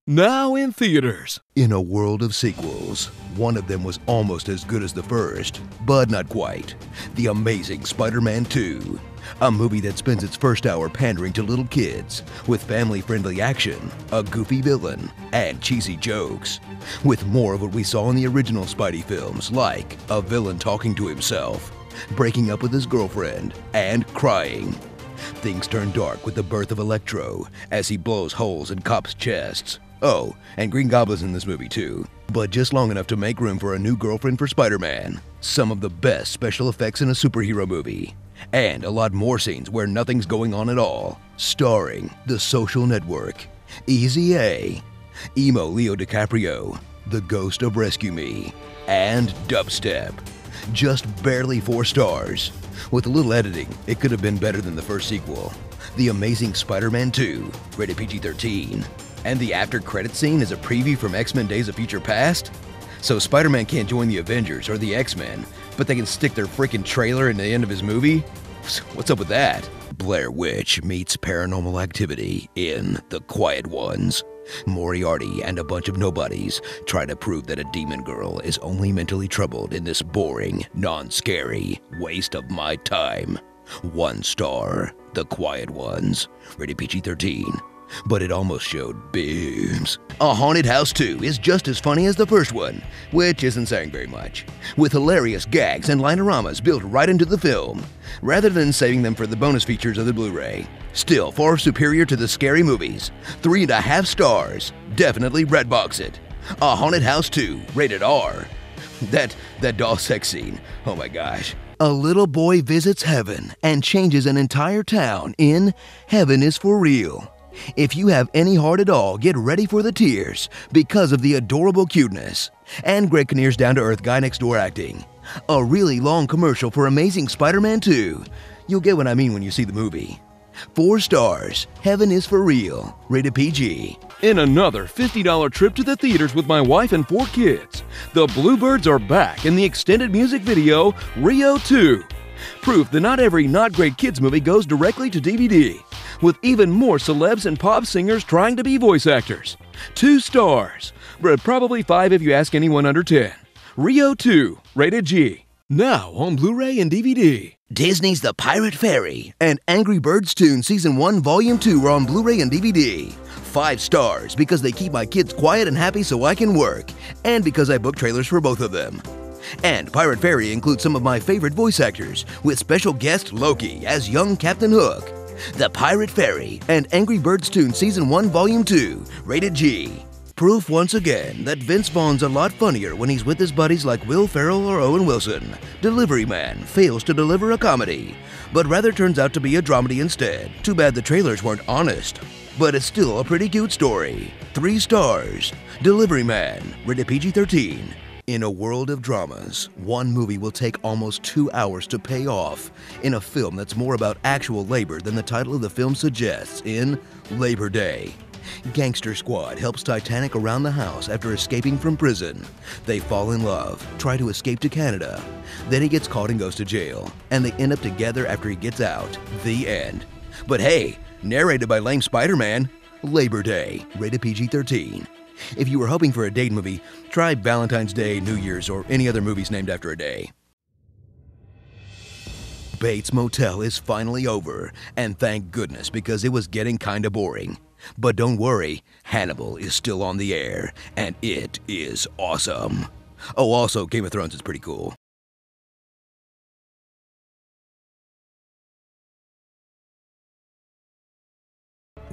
Now in theaters. In a world of sequels, one of them was almost as good as the first, but not quite. The Amazing Spider-Man 2. A movie that spends its first hour pandering to little kids, with family-friendly action, a goofy villain, and cheesy jokes. With more of what we saw in the original Spidey films, like a villain talking to himself, breaking up with his girlfriend, and crying. Things turn dark with the birth of Electro, as he blows holes in cops' chests. Oh, and Green Goblin's in this movie too, but just long enough to make room for a new girlfriend for Spider-Man. Some of the best special effects in a superhero movie. And a lot more scenes where nothing's going on at all. Starring The Social Network, Easy A, Emo Leo DiCaprio, The Ghost of Rescue Me, and Dubstep. Just barely 4 stars. With a little editing, it could have been better than the first sequel. The Amazing Spider-Man 2, rated PG-13. And the after-credit scene is a preview from X-Men Days of Future Past? So Spider-Man can't join the Avengers or the X-Men, but they can stick their freaking trailer in the end of his movie? What's up with that? Blair Witch meets Paranormal Activity in The Quiet Ones. Moriarty and a bunch of nobodies try to prove that a demon girl is only mentally troubled in this boring, non-scary waste of my time. 1 star, The Quiet Ones, rated PG-13. But it almost showed boobs. A Haunted House 2 is just as funny as the first one, which isn't saying very much, with hilarious gags and lineramas built right into the film, rather than saving them for the bonus features of the Blu-ray. Still far superior to the scary movies. 3.5 stars. Definitely redbox it. A Haunted House 2, rated R. That doll sex scene, oh my gosh. A little boy visits heaven and changes an entire town in Heaven is for Real. If you have any heart at all, get ready for the tears because of the adorable cuteness. And Greg Kinnear's down-to-earth guy next door acting. A really long commercial for Amazing Spider-Man 2. You'll get what I mean when you see the movie. 4 stars. Heaven is for Real. Rated PG. In another $50 trip to the theaters with my wife and 4 kids, the Bluebirds are back in the extended music video Rio 2. Proof that not every not great kids movie goes directly to DVD, with even more celebs and pop singers trying to be voice actors. 2 stars, but probably 5 if you ask anyone under 10. Rio 2, rated G. Now on Blu-ray and DVD. Disney's The Pirate Fairy and Angry Birds Toons Season 1 Volume 2 are on Blu-ray and DVD. 5 stars because they keep my kids quiet and happy so I can work, and because I book trailers for both of them. And Pirate Fairy includes some of my favorite voice actors, with special guest Loki as young Captain Hook. The Pirate Fairy and Angry Birds Toons Season 1 Volume 2, rated G. Proof once again that Vince Vaughn's a lot funnier when he's with his buddies like Will Ferrell or Owen Wilson. Delivery Man fails to deliver a comedy, but rather turns out to be a dramedy instead. Too bad the trailers weren't honest. But it's still a pretty cute story. 3 stars. Delivery Man, rated PG-13. In a world of dramas, one movie will take almost 2 hours to pay off in a film that's more about actual labor than the title of the film suggests in Labor Day. Gangster Squad helps Titanic around the house after escaping from prison. They fall in love, try to escape to Canada. Then he gets caught and goes to jail, and they end up together after he gets out. The end. But hey, narrated by lame Spider-Man. Labor Day, rated PG-13. If you were hoping for a date movie, try Valentine's Day, New Year's, or any other movies named after a day. Bates Motel is finally over, and thank goodness because it was getting kinda boring. But don't worry, Hannibal is still on the air, and it is awesome. Oh, also, Game of Thrones is pretty cool.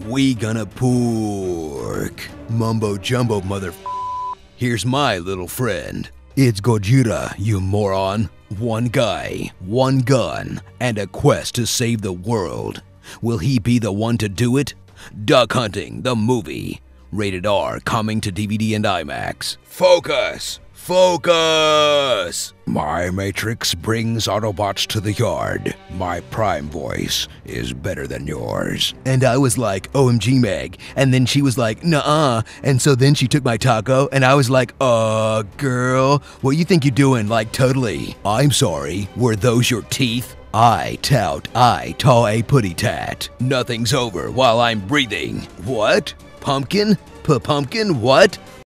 We gonna pork. Mumbo jumbo Here's my little friend. It's Gojira, you moron. 1 guy, 1 gun, and a quest to save the world. Will he be the one to do it? Duck Hunting, the movie. Rated R, coming to DVD and IMAX. Focus! Focus! My Matrix brings Autobots to the yard. My Prime voice is better than yours. And I was like, OMG Meg. And then she was like, nuh-uh. And so then she took my taco, and I was like, girl, what you think you're doing? Like, totally. I'm sorry, were those your teeth? I tout, I taw a putty tat. Nothing's over while I'm breathing. What? Pumpkin? Pumpkin what?